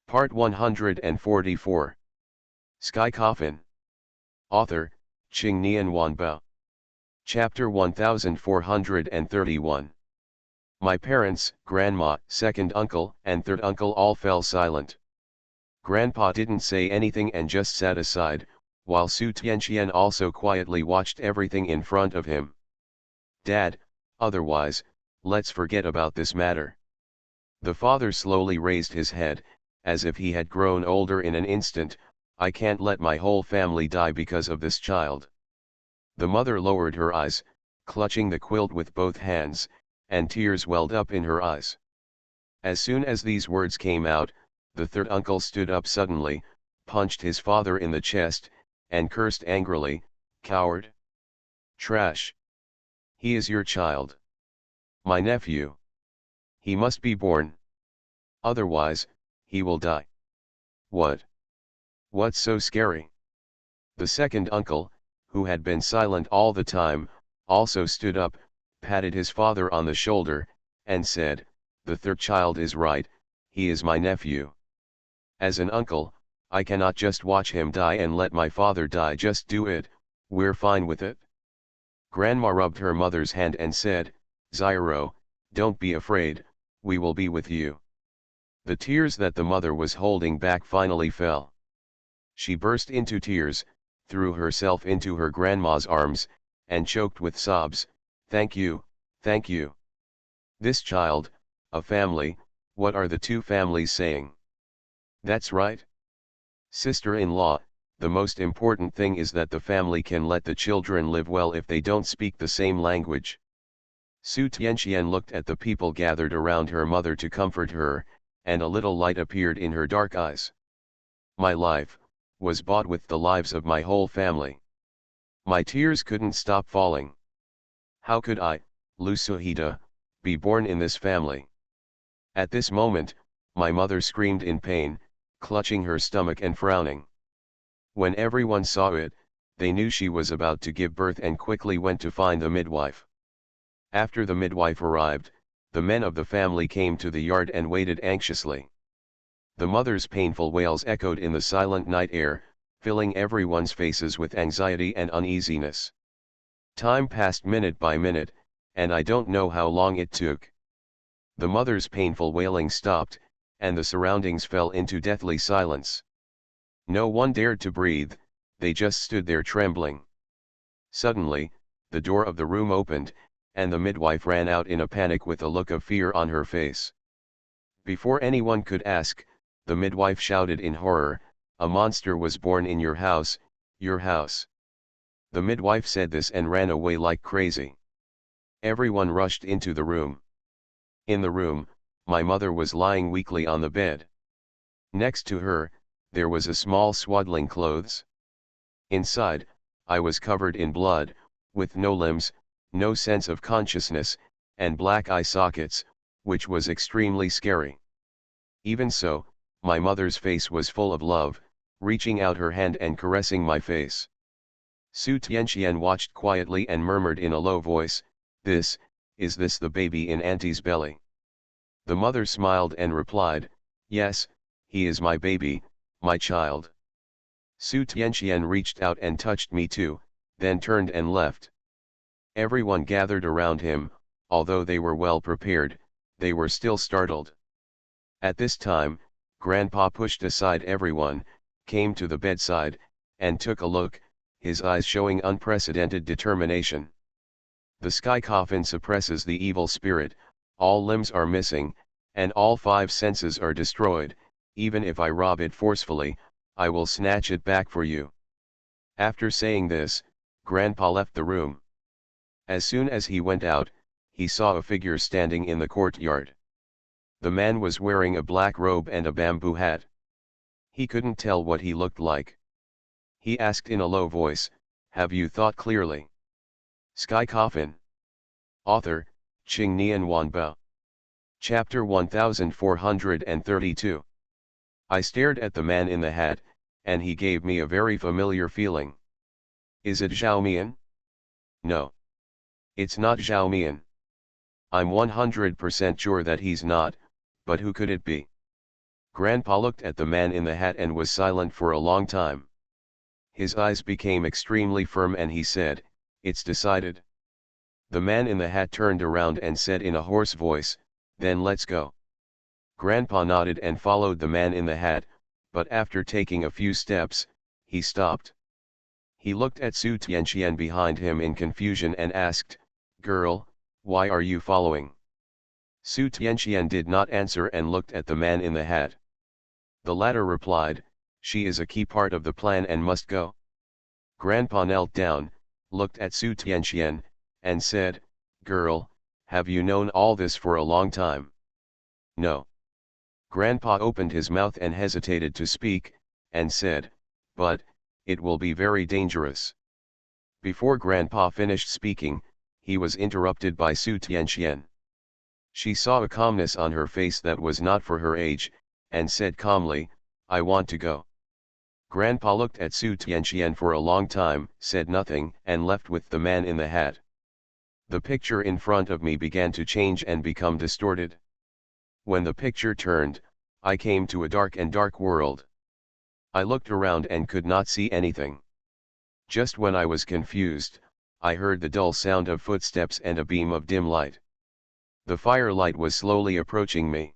Part 144. Sky Coffin. Author, Qing Nian Wanbao. Chapter 1431. My parents, grandma, second uncle, and third uncle all fell silent. Grandpa didn't say anything and just sat aside, while Su Tianqian also quietly watched everything in front of him. Dad, otherwise, let's forget about this matter. The father slowly raised his head, as if he had grown older in an instant. I can't let my whole family die because of this child. The mother lowered her eyes, clutching the quilt with both hands, and tears welled up in her eyes. As soon as these words came out, the third uncle stood up suddenly, punched his father in the chest, and cursed angrily, "Coward! Trash! He is your child. My nephew. He must be born. Otherwise, he will die." "What? What's so scary?" The second uncle, who had been silent all the time, also stood up, patted his father on the shoulder, and said, "The third child is right, he is my nephew. As an uncle, I cannot just watch him die and let my father die. Just do it, we're fine with it." Grandma rubbed her mother's hand and said, "Zyro, don't be afraid, we will be with you." The tears that the mother was holding back finally fell. She burst into tears, threw herself into her grandma's arms, and choked with sobs, "Thank you, thank you. This child, a family, what are the two families saying?" "That's right. Sister-in-law, the most important thing is that the family can let the children live well if they don't speak the same language." Su Tianqian looked at the people gathered around her mother to comfort her, and a little light appeared in her dark eyes. "My life was bought with the lives of my whole family. My tears couldn't stop falling. How could I, Lu Suhida, be born in this family?" At this moment, my mother screamed in pain, clutching her stomach and frowning. When everyone saw it, they knew she was about to give birth and quickly went to find the midwife. After the midwife arrived, the men of the family came to the yard and waited anxiously. The mother's painful wails echoed in the silent night air, filling everyone's faces with anxiety and uneasiness. Time passed minute by minute, and I don't know how long it took. The mother's painful wailing stopped, and the surroundings fell into deathly silence. No one dared to breathe, they just stood there trembling. Suddenly, the door of the room opened, and the midwife ran out in a panic with a look of fear on her face. Before anyone could ask, the midwife shouted in horror, "A monster was born in your house, your house." The midwife said this and ran away like crazy. Everyone rushed into the room. In the room, my mother was lying weakly on the bed. Next to her, there was a small swaddling clothes. Inside, I was covered in blood, with no limbs, no sense of consciousness, and black eye sockets, which was extremely scary. Even so, my mother's face was full of love, reaching out her hand and caressing my face. Su Tianqian watched quietly and murmured in a low voice, Is this the baby in Auntie's belly?" The mother smiled and replied, "Yes, he is my baby, my child." Su Tianqian reached out and touched me too, then turned and left. Everyone gathered around him, although they were well prepared, they were still startled. At this time, Grandpa pushed aside everyone, came to the bedside, and took a look, his eyes showing unprecedented determination. "The sky coffin suppresses the evil spirit, all limbs are missing, and all 5 senses are destroyed. Even if I rob it forcefully, I will snatch it back for you." After saying this, Grandpa left the room. As soon as he went out, he saw a figure standing in the courtyard. The man was wearing a black robe and a bamboo hat. He couldn't tell what he looked like. He asked in a low voice, "Have you thought clearly?" Sky Coffin. Author, Qing Nian Wanbao. Chapter 1432. I stared at the man in the hat, and he gave me a very familiar feeling. Is it Zhao Mian? No. It's not Zhao Mian. I'm 100% sure that he's not, but who could it be? Grandpa looked at the man in the hat and was silent for a long time. His eyes became extremely firm and he said, "It's decided." The man in the hat turned around and said in a hoarse voice, "Then let's go." Grandpa nodded and followed the man in the hat, but after taking a few steps, he stopped. He looked at Su Tianqian behind him in confusion and asked, "Girl, why are you following?" Su Tianqian did not answer and looked at the man in the hat. The latter replied, "She is a key part of the plan and must go." Grandpa knelt down, looked at Su Tianqian, and said, "Girl, have you known all this for a long time?" "No." Grandpa opened his mouth and hesitated to speak, and said, "But, it will be very dangerous." Before Grandpa finished speaking, he was interrupted by Su Tianqian. She saw a calmness on her face that was not for her age, and said calmly, "I want to go." Grandpa looked at Su Tianqian for a long time, said nothing, and left with the man in the hat. The picture in front of me began to change and become distorted. When the picture turned, I came to a dark world. I looked around and could not see anything. Just when I was confused, I heard the dull sound of footsteps and a beam of dim light. The firelight was slowly approaching me.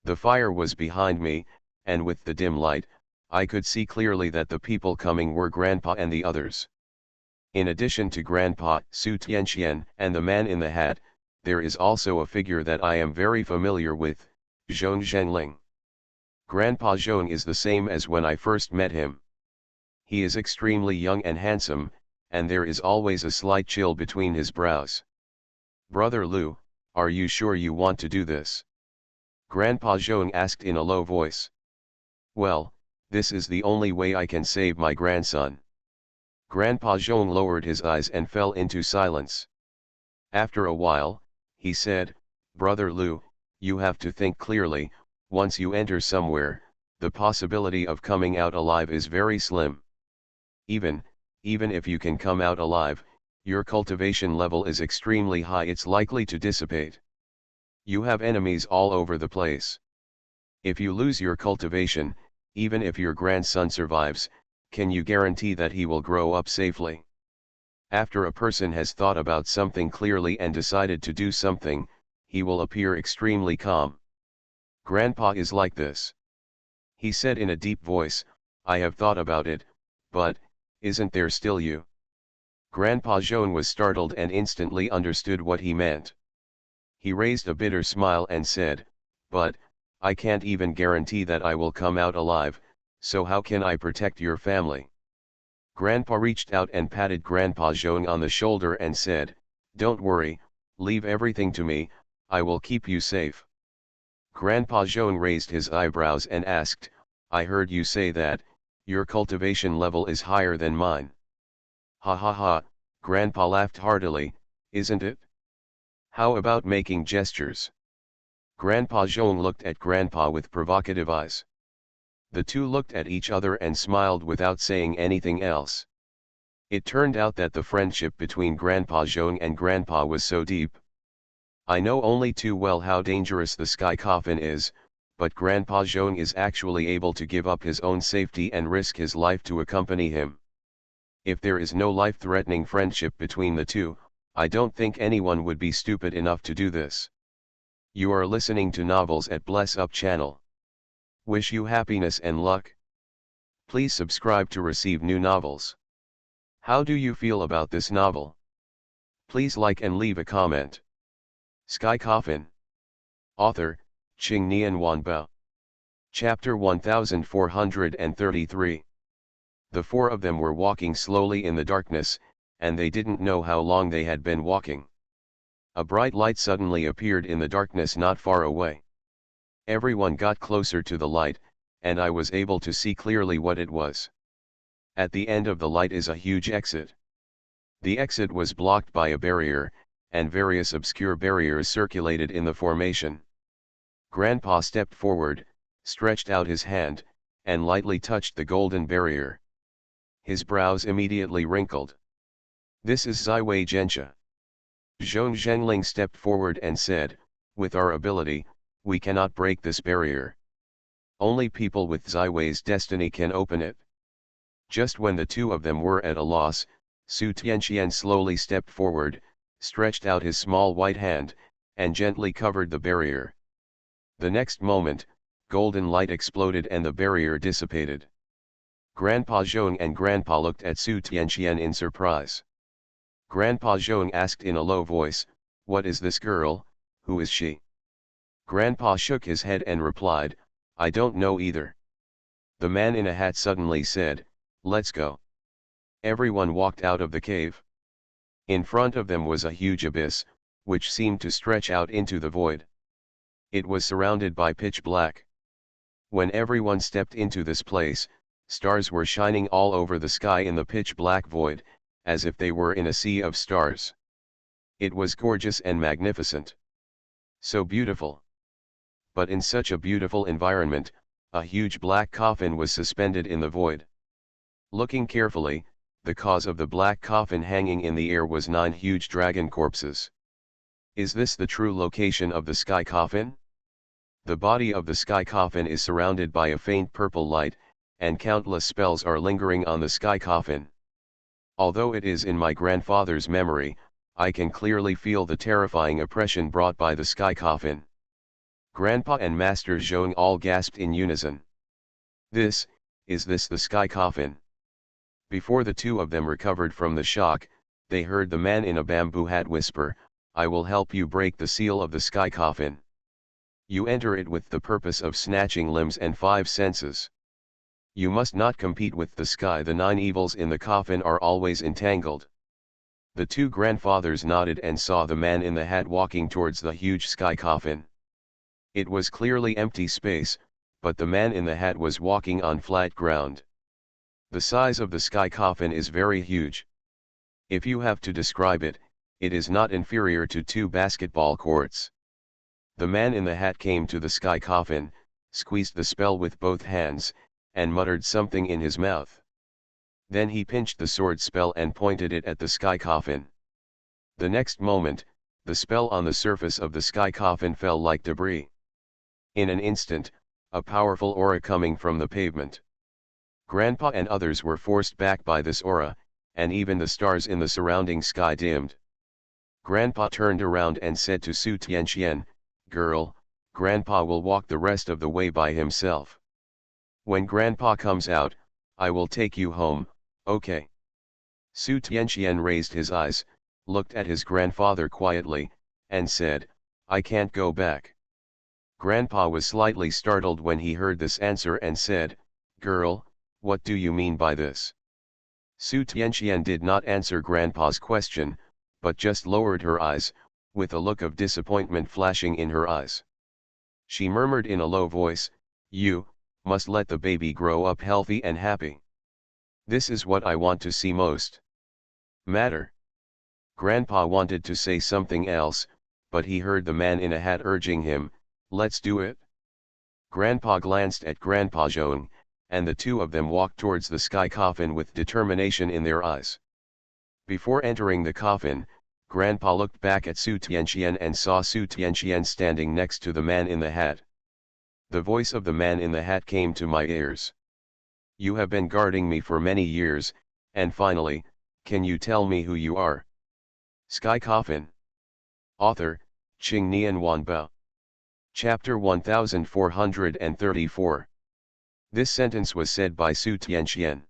The fire was behind me, and with the dim light, I could see clearly that the people coming were Grandpa and the others. In addition to Grandpa, Su Tianqian, and the man in the hat, there is also a figure that I am very familiar with, Zhong Zhengling. Grandpa Zhong is the same as when I first met him. He is extremely young and handsome, and there is always a slight chill between his brows. "Brother Lu, are you sure you want to do this?" Grandpa Zhong asked in a low voice. "Well, this is the only way I can save my grandson." Grandpa Zhong lowered his eyes and fell into silence. After a while, he said, "Brother Lu, you have to think clearly. Once you enter somewhere, the possibility of coming out alive is very slim. Even if you can come out alive, your cultivation level is extremely high, it's likely to dissipate. You have enemies all over the place. If you lose your cultivation, even if your grandson survives, can you guarantee that he will grow up safely? After a person has thought about something clearly and decided to do something, he will appear extremely calm. Grandpa is like this." He said in a deep voice, "I have thought about it, but, isn't there still you?" Grandpa Zhong was startled and instantly understood what he meant. He raised a bitter smile and said, "But, I can't even guarantee that I will come out alive, so how can I protect your family?" Grandpa reached out and patted Grandpa Zhong on the shoulder and said, "Don't worry, leave everything to me, I will keep you safe." Grandpa Zhong raised his eyebrows and asked, "I heard you say that, your cultivation level is higher than mine." "Ha ha ha," Grandpa laughed heartily, "isn't it? How about making gestures?" Grandpa Zhong looked at Grandpa with provocative eyes. The two looked at each other and smiled without saying anything else. It turned out that the friendship between Grandpa Zhong and Grandpa was so deep. I know only too well how dangerous the sky coffin is, but Grandpa Zhong is actually able to give up his own safety and risk his life to accompany him. If there is no life-threatening friendship between the two, I don't think anyone would be stupid enough to do this. You are listening to Novels at Bless Up channel. Wish you happiness and luck. Please subscribe to receive new novels. How do you feel about this novel? Please like and leave a comment. Sky Coffin. Author, Qing Nian Wanbao. Chapter 1433. The four of them were walking slowly in the darkness, and they didn't know how long they had been walking. A bright light suddenly appeared in the darkness not far away. Everyone got closer to the light, and I was able to see clearly what it was. At the end of the light is a huge exit. The exit was blocked by a barrier, and various obscure barriers circulated in the formation. Grandpa stepped forward, stretched out his hand, and lightly touched the golden barrier. His brows immediately wrinkled. "This is Ziwei Gensha." Zhong Zhengling stepped forward and said, "With our ability, we cannot break this barrier. Only people with Ziwei's destiny can open it. Just when the two of them were at a loss, Su Tianqian slowly stepped forward, stretched out his small white hand, and gently covered the barrier. The next moment, golden light exploded and the barrier dissipated. Grandpa Zhong and Grandpa looked at Su Tianqian in surprise. Grandpa Zhong asked in a low voice, "What is this girl, who is she?" Grandpa shook his head and replied, "I don't know either." The man in a hat suddenly said, "Let's go." Everyone walked out of the cave. In front of them was a huge abyss, which seemed to stretch out into the void. It was surrounded by pitch black. When everyone stepped into this place, stars were shining all over the sky in the pitch black void, as if they were in a sea of stars. It was gorgeous and magnificent. So beautiful. But in such a beautiful environment, a huge black coffin was suspended in the void. Looking carefully, the cause of the black coffin hanging in the air was 9 huge dragon corpses. Is this the true location of the sky coffin? The body of the sky coffin is surrounded by a faint purple light, and countless spells are lingering on the sky coffin. Although it is in my grandfather's memory, I can clearly feel the terrifying oppression brought by the sky coffin. Grandpa and Master Zhong all gasped in unison. Is this the sky coffin? Before the two of them recovered from the shock, they heard the man in a bamboo hat whisper, "I will help you break the seal of the sky coffin. You enter it with the purpose of snatching limbs and 5 senses. You must not compete with the sky. The 9 evils in the coffin are always entangled." The two grandfathers nodded and saw the man in the hat walking towards the huge sky coffin. It was clearly empty space, but the man in the hat was walking on flat ground. The size of the sky coffin is very huge. If you have to describe it, it is not inferior to 2 basketball courts. The man in the hat came to the sky coffin, squeezed the spell with both hands, and muttered something in his mouth. Then he pinched the sword spell and pointed it at the sky coffin. The next moment, the spell on the surface of the sky coffin fell like debris. In an instant, a powerful aura coming from the pavement. Grandpa and others were forced back by this aura, and even the stars in the surrounding sky dimmed. Grandpa turned around and said to Su Tianqian, "Girl, Grandpa will walk the rest of the way by himself. When Grandpa comes out, I will take you home, okay?" Su Tianqian raised his eyes, looked at his grandfather quietly, and said, "I can't go back." Grandpa was slightly startled when he heard this answer and said, "Girl, what do you mean by this?" Su Tianqian did not answer Grandpa's question, but just lowered her eyes, with a look of disappointment flashing in her eyes. She murmured in a low voice, "You must let the baby grow up healthy and happy. This is what I want to see most." Matter. Grandpa wanted to say something else, but he heard the man in a hat urging him, "Let's do it." Grandpa glanced at Grandpa Zhong, and the two of them walked towards the sky coffin with determination in their eyes. Before entering the coffin, Grandpa looked back at Su Tianqian and saw Su Tianqian standing next to the man in the hat. The voice of the man in the hat came to my ears. "You have been guarding me for many years, and finally, can you tell me who you are?" Sky Coffin. Author, Qing Nian Wanbao. Chapter 1434. This sentence was said by Su Tianqian.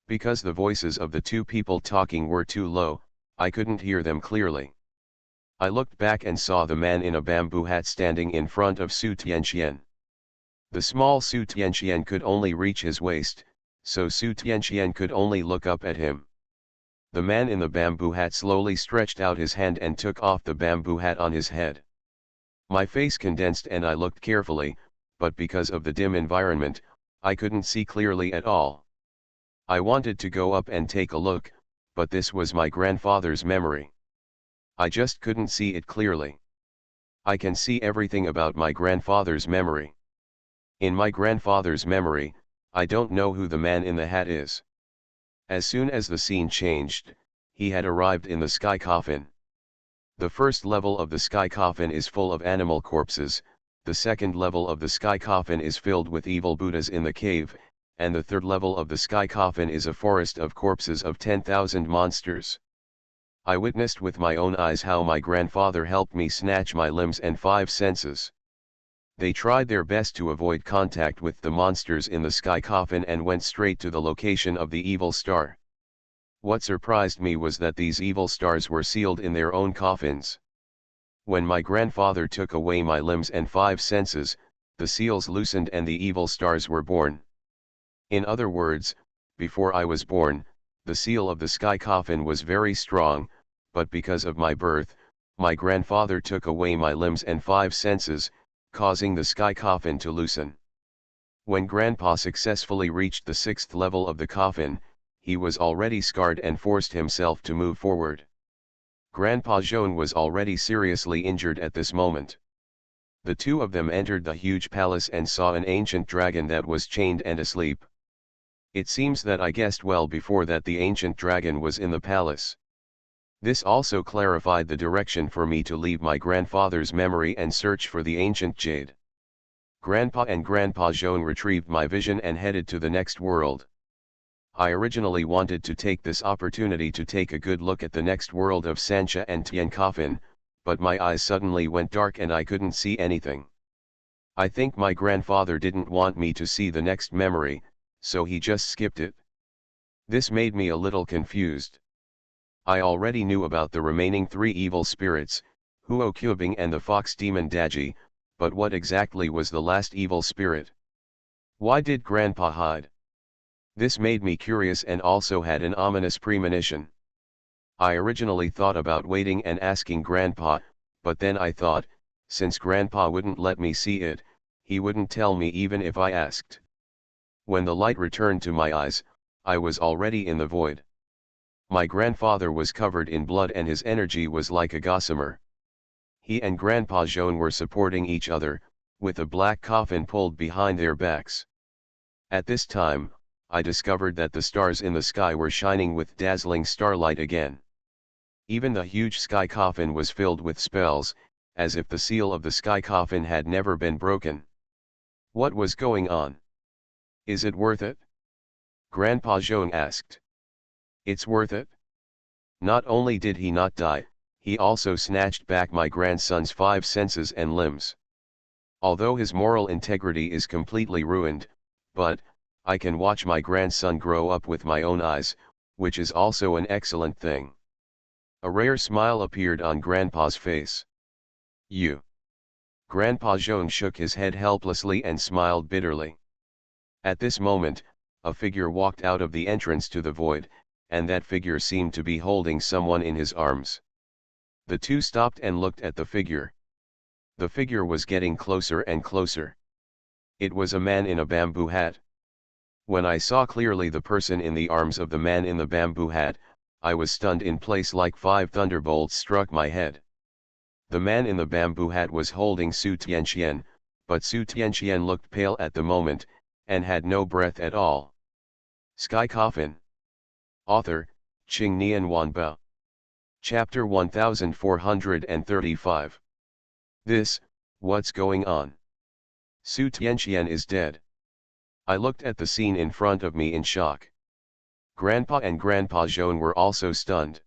Because the voices of the two people talking were too low, I couldn't hear them clearly. I looked back and saw the man in a bamboo hat standing in front of Su Tianqian. The small Su Tianqian could only reach his waist, so Su Tianqian could only look up at him. The man in the bamboo hat slowly stretched out his hand and took off the bamboo hat on his head. My face condensed and I looked carefully, but because of the dim environment, I couldn't see clearly at all. I wanted to go up and take a look, but this was my grandfather's memory. I just couldn't see it clearly. I can see everything about my grandfather's memory. In my grandfather's memory, I don't know who the man in the hat is. As soon as the scene changed, he had arrived in the sky coffin. The first level of the sky coffin is full of animal corpses, the second level of the sky coffin is filled with evil Buddhas in the cave, and the third level of the sky coffin is a forest of corpses of 10,000 monsters. I witnessed with my own eyes how my grandfather helped me snatch my limbs and 5 senses. They tried their best to avoid contact with the monsters in the sky coffin and went straight to the location of the evil star. What surprised me was that these evil stars were sealed in their own coffins. When my grandfather took away my limbs and 5 senses, the seals loosened and the evil stars were born. In other words, before I was born, the seal of the sky coffin was very strong, but because of my birth, my grandfather took away my limbs and 5 senses, causing the sky coffin to loosen. When Grandpa successfully reached the 6th level of the coffin, he was already scarred and forced himself to move forward. Grandpa Jean was already seriously injured at this moment. The two of them entered the huge palace and saw an ancient dragon that was chained and asleep. It seems that I guessed well before that the ancient dragon was in the palace. This also clarified the direction for me to leave my grandfather's memory and search for the ancient jade. Grandpa and Grandpa Jean retrieved my vision and headed to the next world. I originally wanted to take this opportunity to take a good look at the next world of Sancha and Tien Coffin, but my eyes suddenly went dark and I couldn't see anything. I think my grandfather didn't want me to see the next memory, so he just skipped it. This made me a little confused. I already knew about the remaining 3 evil spirits, Huo Kyubing and the fox demon Daji, but what exactly was the last evil spirit? Why did Grandpa hide? This made me curious and also had an ominous premonition. I originally thought about waiting and asking Grandpa, but then I thought, since Grandpa wouldn't let me see it, he wouldn't tell me even if I asked. When the light returned to my eyes, I was already in the void. My grandfather was covered in blood and his energy was like a gossamer. He and Grandpa Jean were supporting each other, with a black coffin pulled behind their backs. At this time, I discovered that the stars in the sky were shining with dazzling starlight again. Even the huge sky coffin was filled with spells, as if the seal of the sky coffin had never been broken. What was going on? Is it worth it? Grandpa Jean asked. It's worth it? Not only did he not die, he also snatched back my grandson's 5 senses and limbs. Although his moral integrity is completely ruined, but I can watch my grandson grow up with my own eyes, which is also an excellent thing. A rare smile appeared on Grandpa's face. You. Grandpa Jean shook his head helplessly and smiled bitterly. At this moment, a figure walked out of the entrance to the void, and that figure seemed to be holding someone in his arms. The two stopped and looked at the figure. The figure was getting closer and closer. It was a man in a bamboo hat. When I saw clearly the person in the arms of the man in the bamboo hat, I was stunned in place like 5 thunderbolts struck my head. The man in the bamboo hat was holding Su Tianqian, but Su Tianqian looked pale at the moment, and had no breath at all. Sky Coffin. Author, Qing Nian Wanba. Chapter 1435. What's going on? Su Tianqian is dead. I looked at the scene in front of me in shock. Grandpa and Grandpa Jean were also stunned.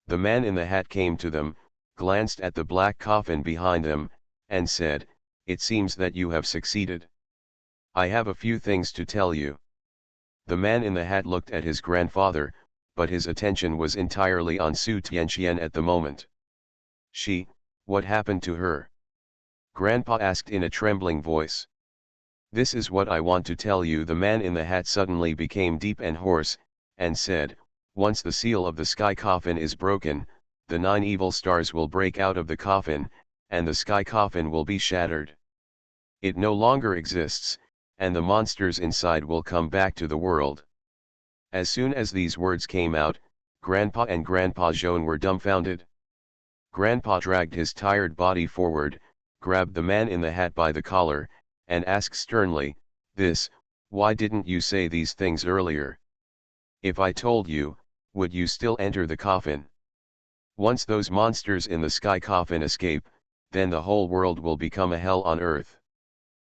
The man in the hat came to them, glanced at the black coffin behind them, and said, "It seems that you have succeeded. I have a few things to tell you." The man in the hat looked at his grandfather, but his attention was entirely on Su Tianqian at the moment. What happened to her? Grandpa asked in a trembling voice. This is what I want to tell you. The man in the hat suddenly became deep and hoarse, and said, once the seal of the sky coffin is broken, the 9 evil stars will break out of the coffin, and the sky coffin will be shattered. It no longer exists, and the monsters inside will come back to the world. As soon as these words came out, Grandpa and Grandpa Jean were dumbfounded. Grandpa dragged his tired body forward, grabbed the man in the hat by the collar, and asked sternly, why didn't you say these things earlier? If I told you, would you still enter the coffin? Once those monsters in the sky coffin escape, then the whole world will become a hell on earth.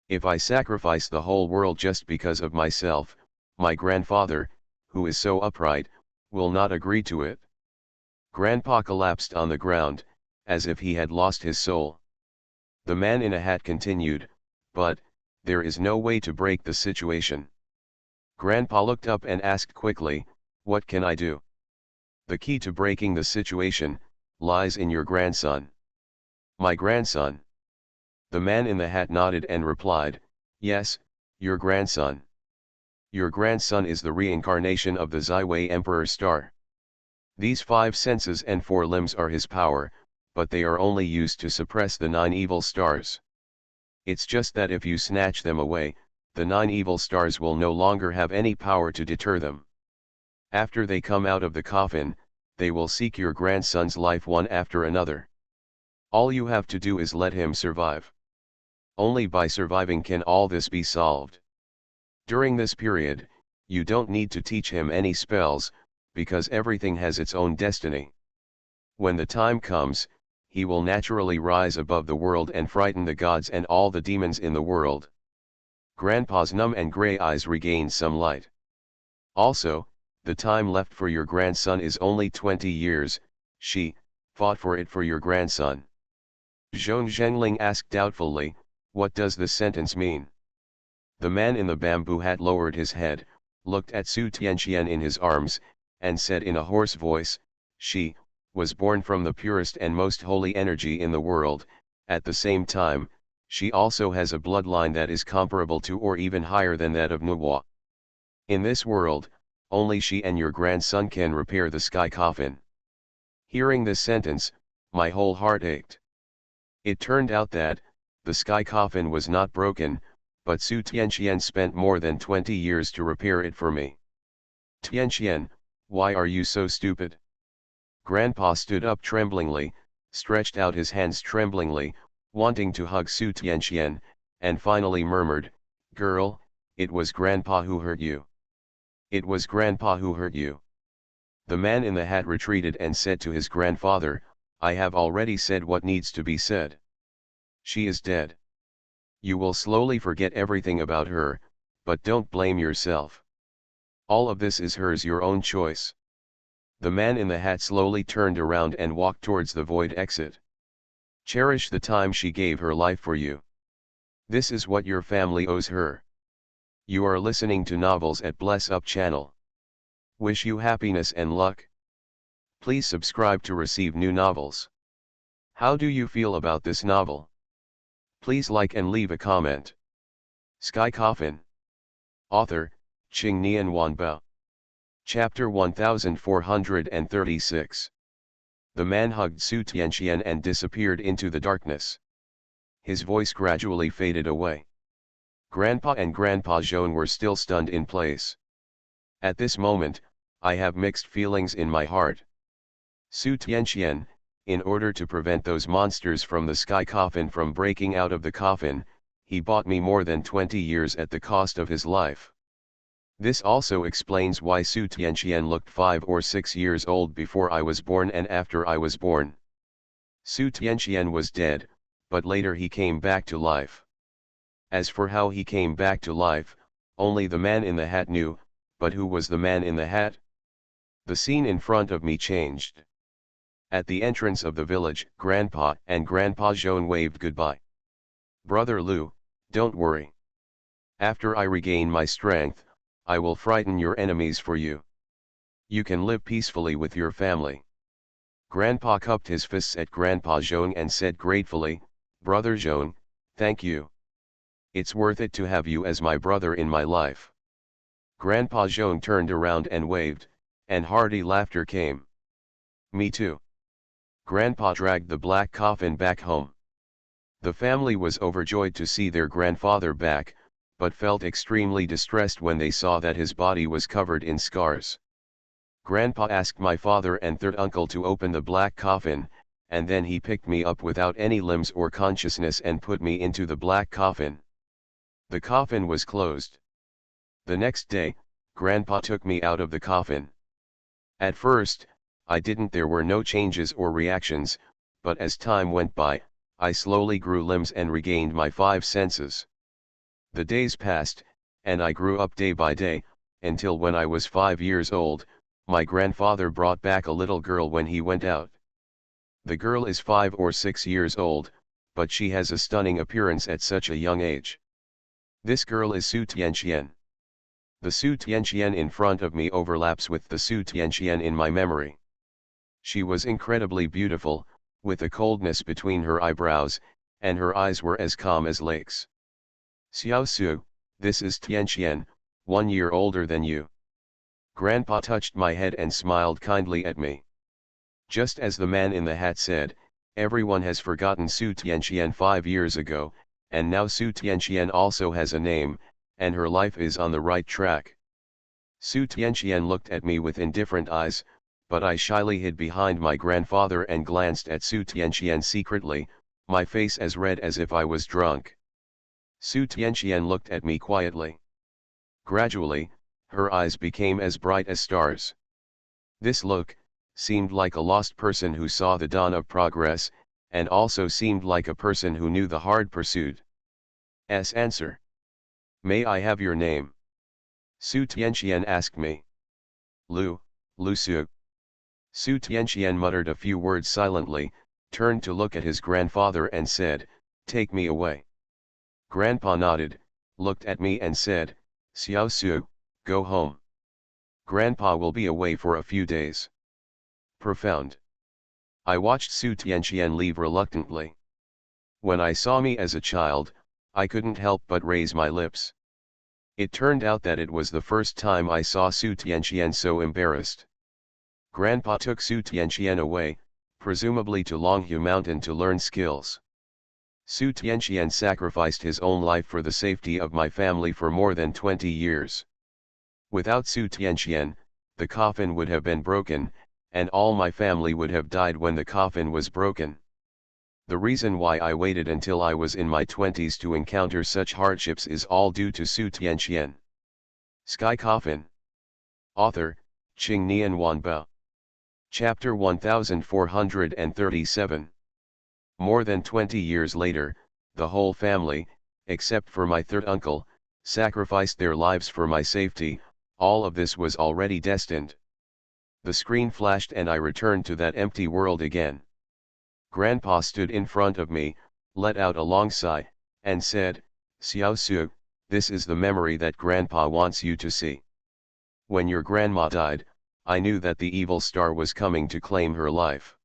If I sacrifice the whole world just because of myself, my grandfather, who is so upright, will not agree to it." Grandpa collapsed on the ground, as if he had lost his soul. The man in a hat continued, "But, there is no way to break the situation." Grandpa looked up and asked quickly, "What can I do?" "The key to breaking the situation lies in your grandson." "My grandson?" The man in the hat nodded and replied, "Yes, your grandson. Your grandson is the reincarnation of the Zaiwei Emperor star. These 5 senses and 4 limbs are his power, but they are only used to suppress the 9 evil stars. It's just that if you snatch them away, the 9 evil stars will no longer have any power to deter them. After they come out of the coffin, they will seek your grandson's life one after another. All you have to do is let him survive. Only by surviving can all this be solved. During this period, you don't need to teach him any spells, because everything has its own destiny. When the time comes, he will naturally rise above the world and frighten the gods and all the demons in the world." Grandpa's numb and gray eyes regained some light. "Also, the time left for your grandson is only 20 years, she fought for it for your grandson." Zhong Zhengling asked doubtfully, "What does this sentence mean?" The man in the bamboo hat lowered his head, looked at Su Tianqian in his arms, and said in a hoarse voice, "She was born from the purest and most holy energy in the world. At the same time, she also has a bloodline that is comparable to or even higher than that of Nuwa. In this world, only she and your grandson can repair the sky coffin." Hearing this sentence, my whole heart ached. It turned out that, the sky coffin was not broken, but Su Tianqian spent more than 20 years to repair it for me. "Tianqian, why are you so stupid?" Grandpa stood up tremblingly, stretched out his hands tremblingly, wanting to hug Su Tianqian, and finally murmured, "Girl, it was Grandpa who hurt you. It was Grandpa who hurt you." The man in the hat retreated and said to his grandfather, "I have already said what needs to be said. She is dead. You will slowly forget everything about her, but don't blame yourself. All of this is hers, your own choice." The man in the hat slowly turned around and walked towards the void exit. "Cherish the time she gave her life for you. This is what your family owes her." You are listening to Novels at Bless Up channel. Wish you happiness and luck. Please subscribe to receive new novels. How do you feel about this novel? Please like and leave a comment. Sky Coffin. Author, Qing Nian Wanbao. Chapter 1436. The man hugged Su Tianqian and disappeared into the darkness. His voice gradually faded away. Grandpa and Grandpa Zhong were still stunned in place. At this moment, I have mixed feelings in my heart. Su Tianqian, in order to prevent those monsters from the sky coffin from breaking out of the coffin, he bought me more than 20 years at the cost of his life. This also explains why Su Tianqian looked 5 or 6 years old before I was born and after I was born. Su Tianqian was dead, but later he came back to life. As for how he came back to life, only the man in the hat knew, but who was the man in the hat? The scene in front of me changed. At the entrance of the village, Grandpa and Grandpa Zhong waved goodbye. "Brother Lu, don't worry. After I regain my strength, I will frighten your enemies for you. You can live peacefully with your family." Grandpa cupped his fists at Grandpa Zhong and said gratefully, "Brother Zhong, thank you. It's worth it to have you as my brother in my life." Grandpa Zhong turned around and waved, and hearty laughter came. "Me too." Grandpa dragged the black coffin back home. The family was overjoyed to see their grandfather back, but felt extremely distressed when they saw that his body was covered in scars. Grandpa asked my father and third uncle to open the black coffin, and then he picked me up without any limbs or consciousness and put me into the black coffin. The coffin was closed. The next day, Grandpa took me out of the coffin. At first, there were no changes or reactions, but as time went by, I slowly grew limbs and regained my five senses. The days passed, and I grew up day by day, until when I was 5 years old, my grandfather brought back a little girl when he went out. The girl is 5 or 6 years old, but she has a stunning appearance at such a young age. This girl is Su Tianqian. The Su Tianqian in front of me overlaps with the Su Tianqian in my memory. She was incredibly beautiful, with a coldness between her eyebrows, and her eyes were as calm as lakes. Xiao Su, this is Tianqian, 1 year older than you. Grandpa touched my head and smiled kindly at me. Just as the man in the hat said, everyone has forgotten Su Tianqian 5 years ago, and now Su Tianqian also has a name, and her life is on the right track. Su Tianqian looked at me with indifferent eyes, but I shyly hid behind my grandfather and glanced at Su Tianqian secretly, my face as red as if I was drunk. Su Tianqian looked at me quietly. Gradually, her eyes became as bright as stars. This look seemed like a lost person who saw the dawn of progress, and also seemed like a person who knew the hard pursuit. Answer. May I have your name? Su Tianqian asked me. Lu Su. Su Tianqian muttered a few words silently, turned to look at his grandfather and said, "Take me away." Grandpa nodded, looked at me and said, "Xiao Su, go home. Grandpa will be away for a few days." Profound. I watched Su Tianqian leave reluctantly. When I saw me as a child, I couldn't help but raise my lips. It turned out that it was the first time I saw Su Tianqian so embarrassed. Grandpa took Su Tianqian away, presumably to Longhu Mountain to learn skills. Su Tianqian sacrificed his own life for the safety of my family for more than 20 years. Without Su Tianqian, the coffin would have been broken, and all my family would have died when the coffin was broken. The reason why I waited until I was in my 20s to encounter such hardships is all due to Su Tianqian. Sky Coffin. Author, Qing Nian Wanbao. Chapter 1437. More than 20 years later, the whole family, except for my third uncle, sacrificed their lives for my safety. All of this was already destined. The screen flashed and I returned to that empty world again. Grandpa stood in front of me, let out a long sigh, and said, "Xiao Su, this is the memory that Grandpa wants you to see. When your grandma died, I knew that the evil star was coming to claim her life.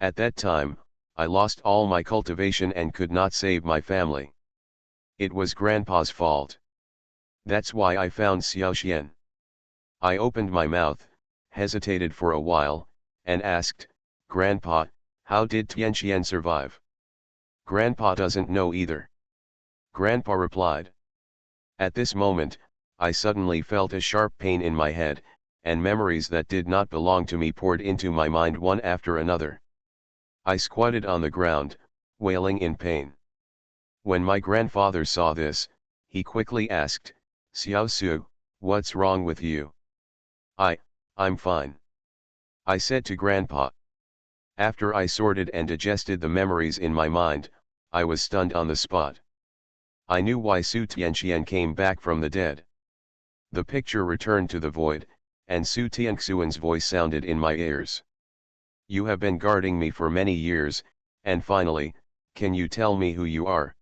At that time, I lost all my cultivation and could not save my family. It was Grandpa's fault. That's why I found Xiaoxian." I opened my mouth, hesitated for a while, and asked, "Grandpa, how did Tianqian survive?" "Grandpa doesn't know either." Grandpa replied. At this moment, I suddenly felt a sharp pain in my head, and memories that did not belong to me poured into my mind one after another. I squatted on the ground, wailing in pain. When my grandfather saw this, he quickly asked, "Xiao Su, what's wrong with you?" I'm fine," I said to Grandpa. After I sorted and digested the memories in my mind, I was stunned on the spot. I knew why Su Tianqian came back from the dead. The picture returned to the void, and Su Tianxian's voice sounded in my ears. "You have been guarding me for many years, and finally, can you tell me who you are?"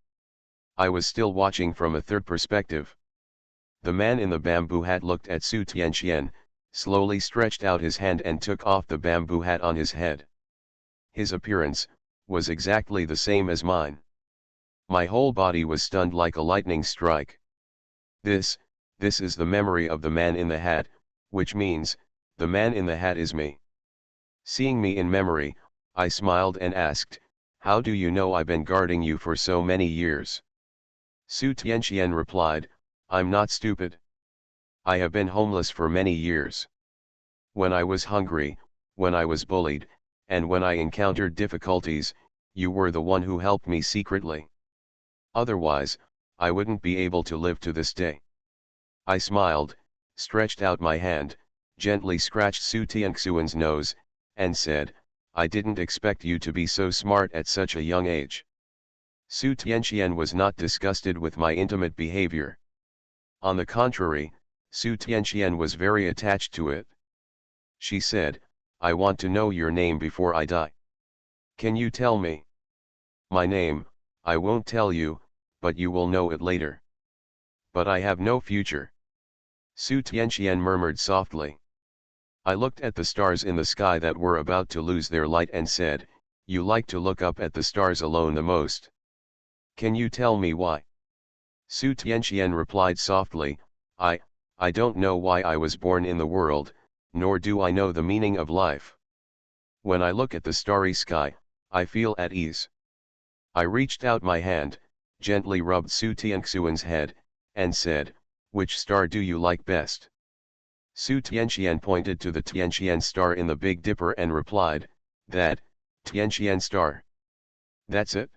I was still watching from a third perspective. The man in the bamboo hat looked at Su Tianqian, slowly stretched out his hand and took off the bamboo hat on his head. His appearance was exactly the same as mine. My whole body was stunned like a lightning strike. This is the memory of the man in the hat, which means, the man in the hat is me. Seeing me in memory, I smiled and asked, "How do you know I've been guarding you for so many years?" Su Tianqian replied, "I'm not stupid. I have been homeless for many years. When I was hungry, when I was bullied, and when I encountered difficulties, you were the one who helped me secretly. Otherwise, I wouldn't be able to live to this day." I smiled, stretched out my hand, gently scratched Su Tianxian's nose, and said, "I didn't expect you to be so smart at such a young age." Su Tianqian was not disgusted with my intimate behavior. On the contrary, Su Tianqian was very attached to it. She said, "I want to know your name before I die. Can you tell me?" "My name, I won't tell you, but you will know it later." "But I have no future." Su Tianqian murmured softly. I looked at the stars in the sky that were about to lose their light and said, "You like to look up at the stars alone the most. Can you tell me why?" Su Tianqian replied softly, I don't know why I was born in the world, nor do I know the meaning of life. When I look at the starry sky, I feel at ease." I reached out my hand, gently rubbed Su Tianxuan's head, and said, "Which star do you like best?" Su Tianqian pointed to the Tianqian star in the Big Dipper and replied, "That, Tianqian star. That's it?"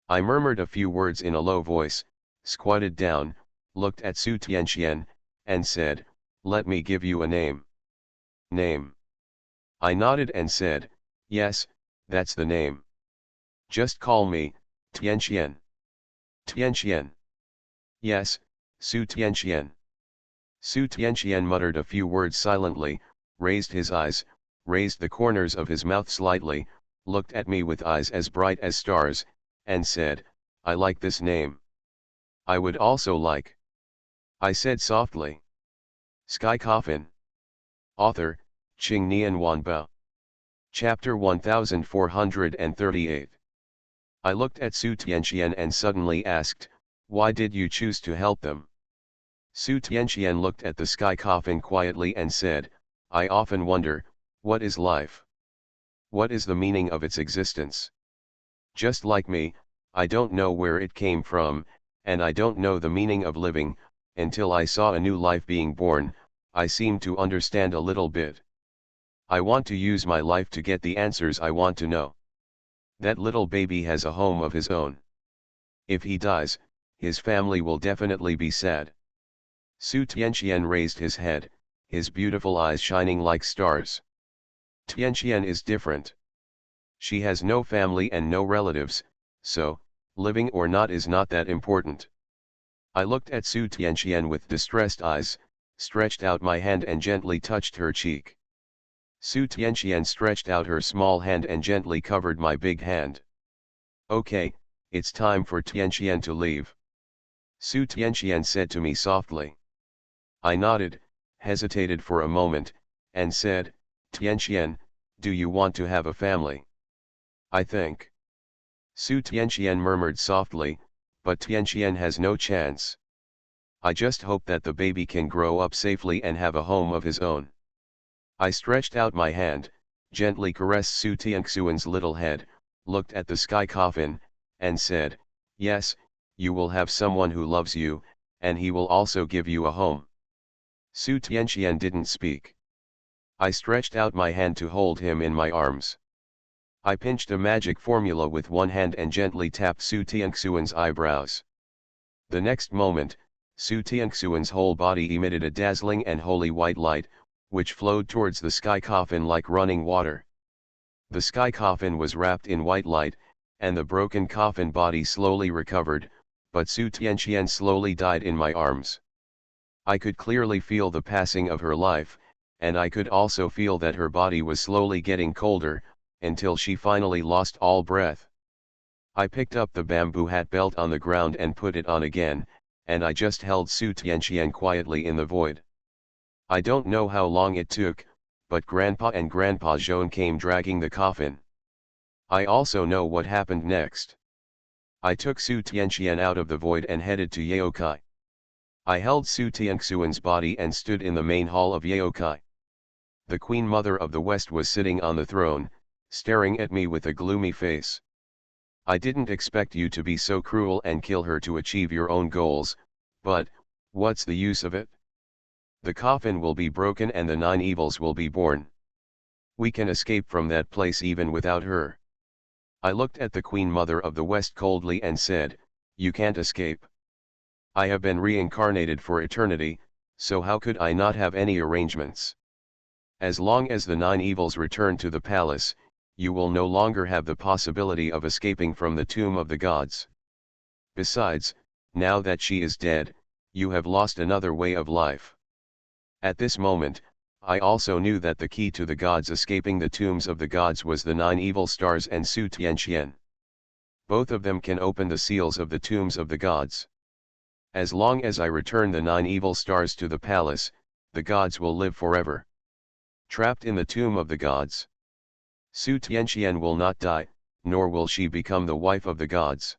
I murmured a few words in a low voice, squatted down, looked at Su Tianqian, and said, "Let me give you a name." "Name?" I nodded and said, "Yes, that's the name. Just call me, Tianqian." "Tianqian." "Yes, Su Tianqian." Su Tianqian muttered a few words silently, raised his eyes, raised the corners of his mouth slightly, looked at me with eyes as bright as stars, and said, "I like this name. I would also like." I said softly. Sky Coffin. Author, Qing Nian Wanbao. Chapter 1438. I looked at Su Tianqian and suddenly asked, "Why did you choose to help them?" Su Tianqian looked at the sky coffin quietly and said, "I often wonder, what is life? What is the meaning of its existence? Just like me, I don't know where it came from, and I don't know the meaning of living. Until I saw a new life being born, I seemed to understand a little bit. I want to use my life to get the answers I want to know. That little baby has a home of his own. If he dies, his family will definitely be sad." Su Tianqian raised his head, his beautiful eyes shining like stars. "Tianqian is different. She has no family and no relatives, so, living or not is not that important." I looked at Su Tianqian with distressed eyes, stretched out my hand and gently touched her cheek. Su Tianqian stretched out her small hand and gently covered my big hand. "Okay, it's time for Tianqian to leave," Su Tianqian said to me softly. I nodded, hesitated for a moment, and said, "Tianqian, do you want to have a family?" "I think." Su Tianqian murmured softly, "But Tianqian has no chance. I just hope that the baby can grow up safely and have a home of his own." I stretched out my hand, gently caressed Su Tianxuan's little head, looked at the sky coffin, and said, "Yes, you will have someone who loves you, and he will also give you a home." Su Tianqian didn't speak. I stretched out my hand to hold him in my arms. I pinched a magic formula with one hand and gently tapped Su Tianxuan's eyebrows. The next moment, Su Tianxuan's whole body emitted a dazzling and holy white light, which flowed towards the sky coffin like running water. The sky coffin was wrapped in white light, and the broken coffin body slowly recovered, but Su Tianqian slowly died in my arms. I could clearly feel the passing of her life, and I could also feel that her body was slowly getting colder, until she finally lost all breath. I picked up the bamboo hat belt on the ground and put it on again, and I just held Su Tianqian quietly in the void. I don't know how long it took, but Grandpa and Grandpa Zhōn came dragging the coffin. I also know what happened next. I took Su Tianqian out of the void and headed to Yaokai. I held Su Tianxuan's body and stood in the main hall of Yaokai. The Queen Mother of the West was sitting on the throne, staring at me with a gloomy face. "I didn't expect you to be so cruel and kill her to achieve your own goals, but, what's the use of it? The coffin will be broken and the 9 evils will be born. We can escape from that place even without her." I looked at the Queen Mother of the West coldly and said, "You can't escape. I have been reincarnated for eternity, so how could I not have any arrangements? As long as the 9 evils return to the palace, you will no longer have the possibility of escaping from the tomb of the gods. Besides, now that she is dead, you have lost another way of life. At this moment, I also knew that the key to the gods escaping the tombs of the gods was the 9 evil stars and Su Tianqian. Both of them can open the seals of the tombs of the gods. As long as I return the 9 evil stars to the palace, the gods will live forever. Trapped in the tomb of the gods, Su Tianqian will not die, nor will she become the wife of the gods.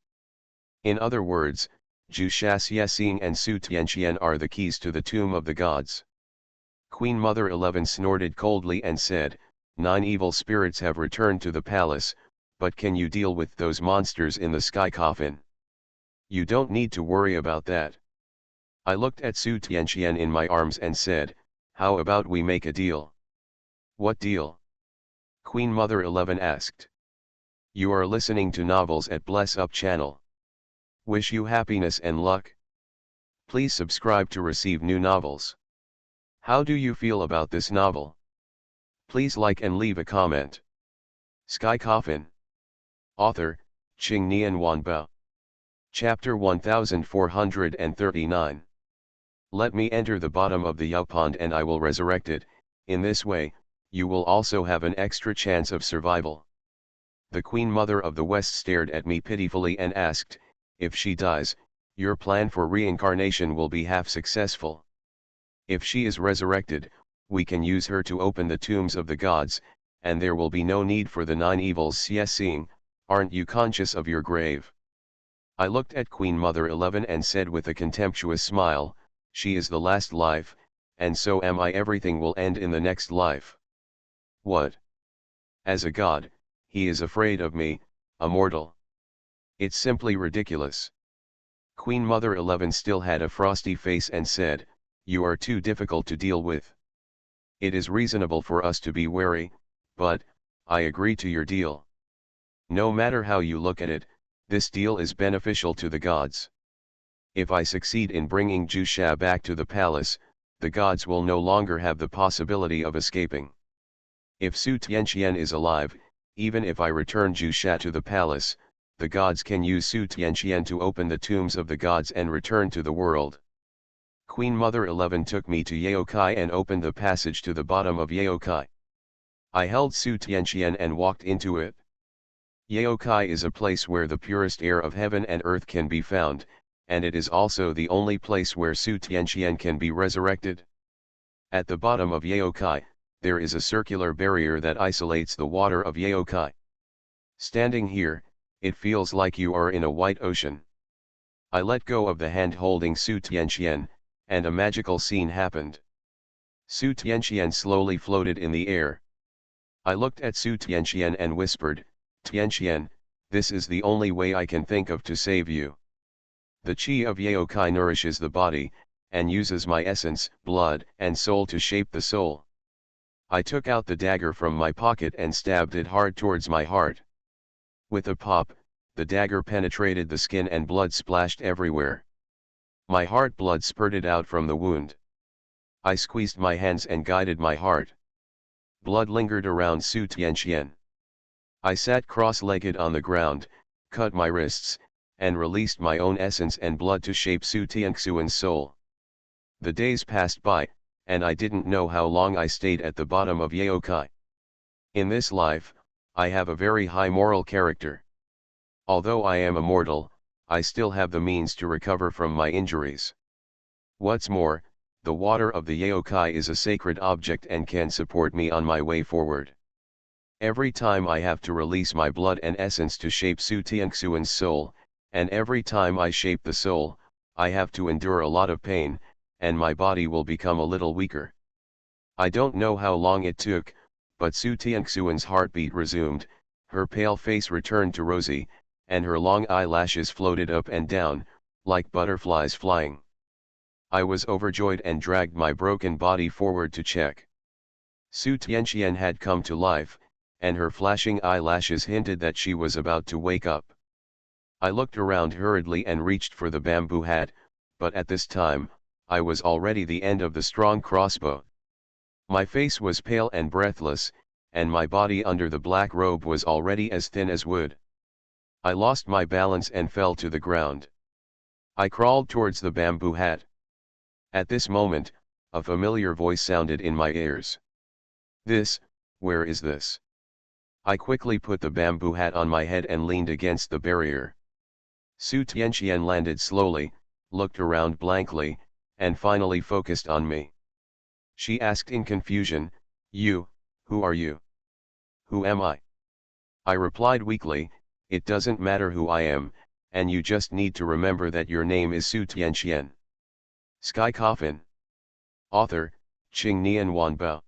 In other words, Zhu Shaxing and Su Tianqian are the keys to the tomb of the gods. Queen Mother 11 snorted coldly and said, 9 evil spirits have returned to the palace, but can you deal with those monsters in the sky coffin? You don't need to worry about that. I looked at Su Tianqian in my arms and said, how about we make a deal? What deal? Queen Mother 11 asked. You are listening to novels at Bless Up channel. Wish you happiness and luck. Please subscribe to receive new novels. How do you feel about this novel? Please like and leave a comment. Sky Coffin. Author, Qing Nian Wanbao. Chapter 1439. Let me enter the bottom of the Yao pond and I will resurrect it. In this way, you will also have an extra chance of survival. The Queen Mother of the West stared at me pitifully and asked, if she dies, your plan for reincarnation will be half successful. If she is resurrected, we can use her to open the tombs of the gods, and there will be no need for the 9 evils. Seeing, aren't you conscious of your grave? I looked at Queen Mother 11 and said with a contemptuous smile, she is the last life, and so am I. Everything will end in the next life. What? As a god, he is afraid of me, a mortal. It's simply ridiculous. Queen Mother 11 still had a frosty face and said, you are too difficult to deal with. It is reasonable for us to be wary, but, I agree to your deal. No matter how you look at it, this deal is beneficial to the gods. If I succeed in bringing Zhu Sha back to the palace, the gods will no longer have the possibility of escaping. If Su Tianqian is alive, even if I return Zhu Sha to the palace, the gods can use Su Tianqian to open the tombs of the gods and return to the world. Queen Mother 11 took me to Yaokai and opened the passage to the bottom of Yaokai. I held Su Tianqian and walked into it. Yaokai is a place where the purest air of heaven and earth can be found, and it is also the only place where Su Tianqian can be resurrected. At the bottom of Yaokai, there is a circular barrier that isolates the water of Yaokai. Standing here, it feels like you are in a white ocean. I let go of the hand holding Su Tianqian, and a magical scene happened. Su Tianqian slowly floated in the air. I looked at Su Tianqian and whispered, Tianqian, this is the only way I can think of to save you. The qi of Yaokai nourishes the body, and uses my essence, blood, and soul to shape the soul. I took out the dagger from my pocket and stabbed it hard towards my heart. With a pop, the dagger penetrated the skin and blood splashed everywhere. My heart blood spurted out from the wound. I squeezed my hands and guided my heart. Blood lingered around Su Tianqian. I sat cross-legged on the ground, cut my wrists, and released my own essence and blood to shape Su Tianxian's soul. The days passed by, and I didn't know how long I stayed at the bottom of Yaokai. In this life, I have a very high moral character. Although I am a mortal, I still have the means to recover from my injuries. What's more, the water of the Yaokai is a sacred object and can support me on my way forward. Every time I have to release my blood and essence to shape Su Tianxian's soul, and every time I shape the soul, I have to endure a lot of pain, and my body will become a little weaker. I don't know how long it took, but Su Tianxian's heartbeat resumed, her pale face returned to rosy, and her long eyelashes floated up and down, like butterflies flying. I was overjoyed and dragged my broken body forward to check. Su Tianqian had come to life, and her flashing eyelashes hinted that she was about to wake up. I looked around hurriedly and reached for the bamboo hat, but at this time, I was already the end of the strong crossbow. My face was pale and breathless, and my body under the black robe was already as thin as wood. I lost my balance and fell to the ground. I crawled towards the bamboo hat. At this moment, a familiar voice sounded in my ears. "This, where is this?" I quickly put the bamboo hat on my head and leaned against the barrier. Su Tianqian landed slowly, looked around blankly, and finally focused on me. She asked in confusion, Who are you? Who am I?" I replied weakly, "It doesn't matter who I am, and you just need to remember that your name is Su Tianqian." Sky Coffin. Author, Qing Nian Wanbao.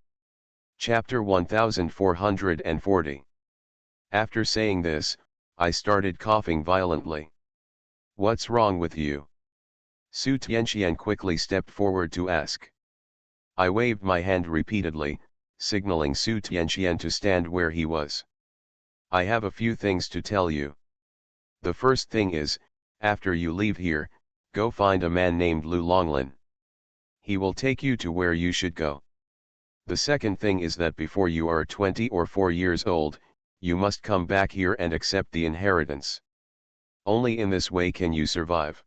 Chapter 1440. After saying this, I started coughing violently. "What's wrong with you?" Su Tianqian quickly stepped forward to ask. I waved my hand repeatedly, signaling Su Tianqian to stand where he was. "I have a few things to tell you. The first thing is, after you leave here, go find a man named Lu Longlin. He will take you to where you should go. The second thing is that before you are 24 years old, you must come back here and accept the inheritance. Only in this way can you survive.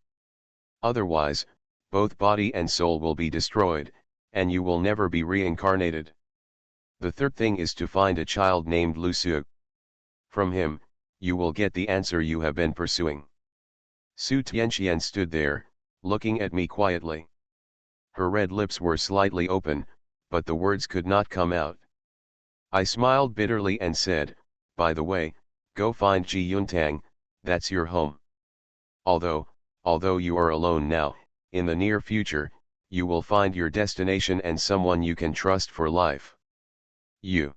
Otherwise, both body and soul will be destroyed, and you will never be reincarnated. The third thing is to find a child named Lu Su. From him, you will get the answer you have been pursuing." Su Tianqian stood there, looking at me quietly. Her red lips were slightly open, but the words could not come out. I smiled bitterly and said, "By the way, go find Ji Yuntang, that's your home. Although you are alone now, in the near future, you will find your destination and someone you can trust for life." "You."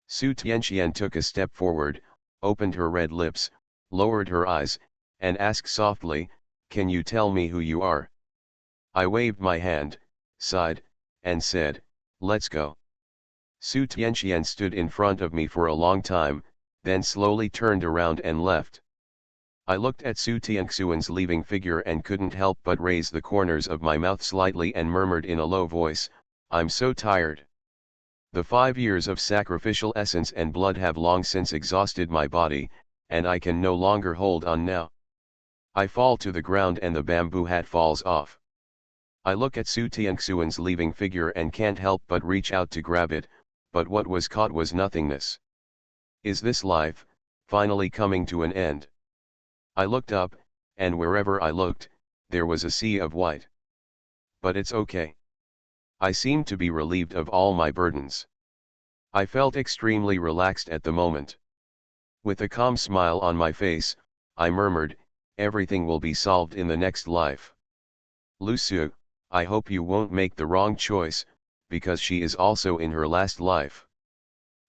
Su Tianqian took a step forward, opened her red lips, lowered her eyes, and asked softly, "Can you tell me who you are?" I waved my hand, sighed, and said, "Let's go." Su Tianqian stood in front of me for a long time, then slowly turned around and left. I looked at Su Tianxian's leaving figure and couldn't help but raise the corners of my mouth slightly and murmured in a low voice, "I'm so tired. The 5 years of sacrificial essence and blood have long since exhausted my body, and I can no longer hold on now." I fall to the ground and the bamboo hat falls off. I look at Su Tianxian's leaving figure and can't help but reach out to grab it, but what was caught was nothingness. Is this life finally coming to an end? I looked up, and wherever I looked, there was a sea of white. But it's okay. I seemed to be relieved of all my burdens. I felt extremely relaxed at the moment. With a calm smile on my face, I murmured, "Everything will be solved in the next life. Lu Su, I hope you won't make the wrong choice, because she is also in her last life."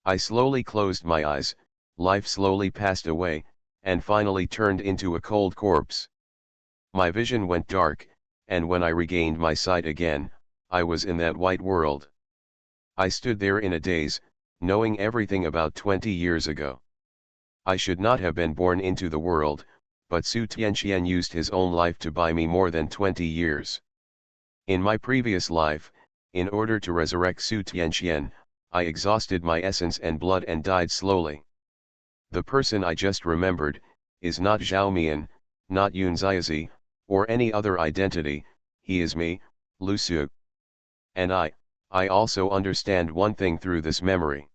I slowly closed my eyes, life slowly passed away, and finally turned into a cold corpse. My vision went dark, and when I regained my sight again, I was in that white world. I stood there in a daze, knowing everything about 20 years ago. I should not have been born into the world, but Su Tianqian used his own life to buy me more than 20 years. In my previous life, in order to resurrect Su Tianqian, I exhausted my essence and blood and died slowly. The person I just remembered, is not Zhao Mian, not Yun Ziazi, or any other identity, he is me, Lu Su. And I also understand one thing through this memory.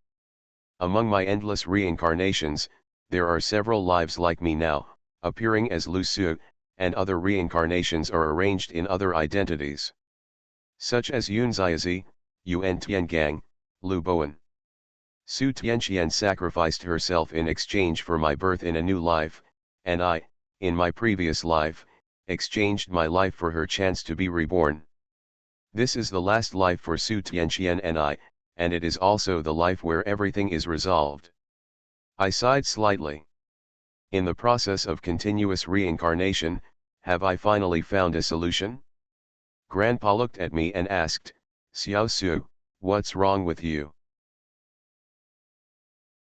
Among my endless reincarnations, there are several lives like me now, appearing as Lu Su, and other reincarnations are arranged in other identities. Such as Yun Ziazi, Yuan Tiangang, Lu Bowen. Su Tianqian sacrificed herself in exchange for my birth in a new life, and I, in my previous life, exchanged my life for her chance to be reborn. This is the last life for Su Tianqian and I, and it is also the life where everything is resolved. I sighed slightly. In the process of continuous reincarnation, have I finally found a solution? Grandpa looked at me and asked, "Xiao Su, what's wrong with you?"